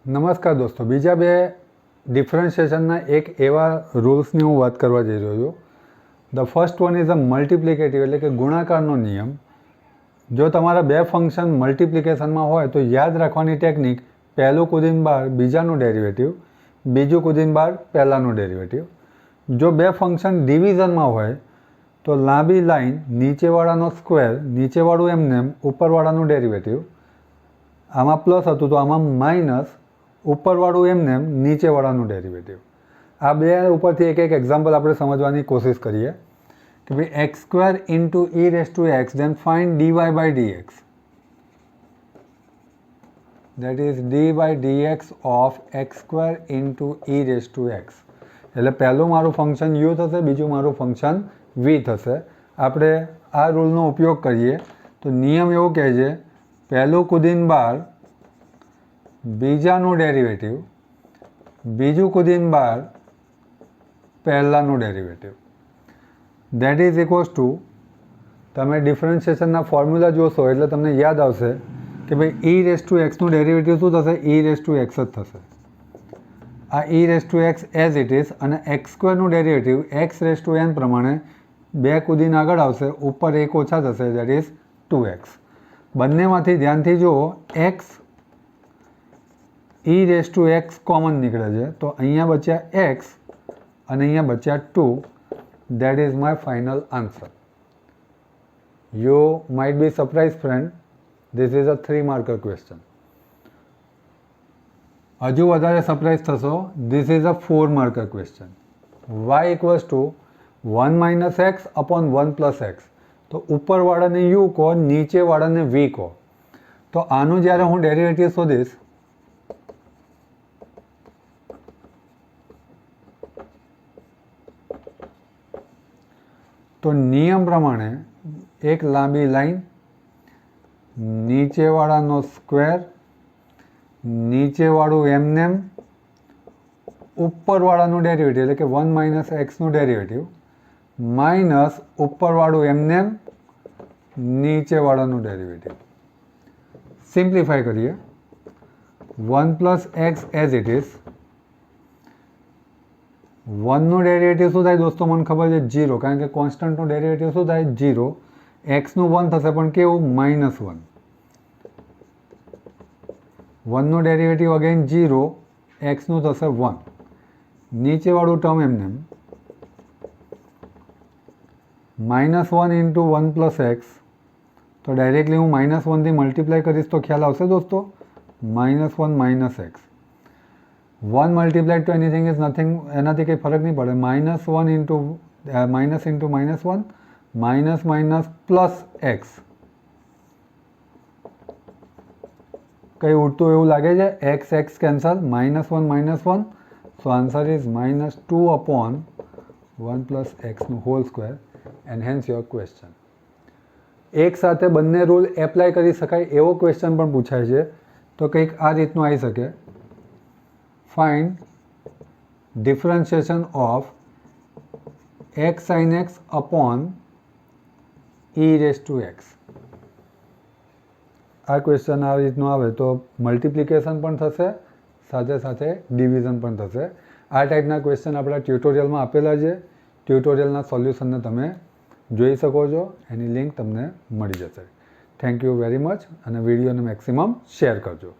નમસ્કાર દોસ્તો, બીજા બે ડિફરન્શિએશનના એક એવા રૂલ્સની હું વાત કરવા જઈ રહ્યો છું. The first one is a multiplicative, એટલે કે ગુણાકારનો નિયમ. જો તમારા બે ફંક્શન મલ્ટિપ્લિકેશનમાં હોય તો યાદ રાખવાની ટેકનિક, પહેલું કુદીને બહાર બીજાનું ડેરિવેટિવ, બીજું કુદીને બહાર પહેલાંનું ડેરિવેટિવ. જો બે ફંક્શન ડિવિઝનમાં હોય તો લાંબી લાઈન નીચેવાળાનો સ્ક્વેર, નીચેવાળું એમનેમ, ઉપરવાળાનું ડેરિવેટિવ. આમાં પ્લસ હતું તો આમાં માઇનસ, ઉપરવાળું એમનેમ, નીચેવાળાનું ડેરિવેટિવ. આ બે ઉપરથી એક એક એક્ઝામ્પલ આપણે સમજવાની કોશિશ કરીએ કે ભાઈ x square into e raise to x, then find d y by d x. That is d by d x of x square into e raise to x. એટલે પહેલું મારું ફંક્શન યુ થશે, બીજું મારું ફંક્શન વી થશે. આપણે આ રૂલનો ઉપયોગ કરીએ તો નિયમ એવો કહે છે, પહેલું કુદીને બહાર બીજાનું ડેરિવેટિવ, બીજું કુદીને બહાર પહેલાંનું derivative. That is equals to, તમે ડિફરન્શિએશનના ફોર્મ્યુલા જોશો એટલે તમને યાદ આવશે કે ભાઈ ઈ રેસ ટુ એક્સનું ડેરિવેટિવ શું થશે? ઈ રેસ ટુ એક્સ જ થશે. આ e raise to x as it is, અને એક્સ સ્ક્વેરનું derivative x raise to n પ્રમાણે બે કુદીને આગળ આવશે, ઉપર એક ઓછા થશે, દેટ ઇઝ 2x. બંનેમાંથી ધ્યાનથી જુઓ, x E raise to x common નીકળે છે, તો અહીંયા બચ્યા એક્સ અને અહીંયા બચ્યા 2. That is my final answer. You might be surprise friend, this is a 3 marker question. હજુ વધારે સરપ્રાઇઝ થશો, this is a 4 marker question. Y equals to 1 minus x upon 1 plus x. તો ઉપરવાળાને યુ કહો, નીચેવાળાને વી કહો. તો આનું જ્યારે હું ડેરિવેટિવ શોધીશ, તો નિયમ પ્રમાણે એક લાંબી લાઈન, નીચેવાળાનો સ્ક્વેર, નીચેવાળું એમનેમ, ઉપરવાળાનું ડેરિવેટિવ એટલે કે 1 માઇનસ એક્સનું ડેરિવેટિવ, માઇનસ ઉપરવાળું એમનેમ, નીચેવાળાનું ડેરિવેટિવ. સિમ્પ્લિફાય કરીએ. 1 plus x as it is. 1નું ડેરિવેટિવ શું થાય દોસ્તો? મને ખબર છે 0, કારણ કે કોન્સ્ટન્ટનું ડેરિવેટિવ શું થાય? 0. એક્સનું 1 થશે, પણ કેવું? -1. 1નું ડેરિવેટિવ અગેન 0, એક્સનું થશે 1. નીચેવાળું ટર્મ એમનેમ, -1 ઇન્ટુ 1 પ્લસ એક્સ. તો ડાયરેક્ટલી હું -1થી મલ્ટીપ્લાય કરીશ તો ખ્યાલ આવશે દોસ્તો? -1 minus x. 1 multiplied to anything is nothing, એનાથી કંઈ ફરક નહીં પડે. -1 into -1, minus minus plus x. કંઈ ઉડતું એવું લાગે છે? X x cancel, -1, so answer is -2 upon 1 plus એક્સનું whole square, and hence your question. એક સાથે બંને રૂલ એપ્લાય કરી શકાય એવો ક્વેશ્ચન પણ પૂછાય છે, તો કંઈક આ રીતનું આવી શકે. Find differentiation of x sine x upon E raise to x. આ ક્વેશ્ચન આ રીતનું આવે તો મલ્ટિપ્લિકેશન પણ થશે, સાથે સાથે ડિવિઝન પણ થશે. આ ટાઈપના ક્વેશ્ચન આપણા ટ્યુટોરિયલમાં આપેલા છે. ટ્યુટોરિયલના સોલ્યુશનને તમે જોઈ શકો છો, એની લિંક તમને મળી જશે. થેન્ક યુ વેરી મચ, અને વિડીયોને મેક્સિમમ શેર કરજો.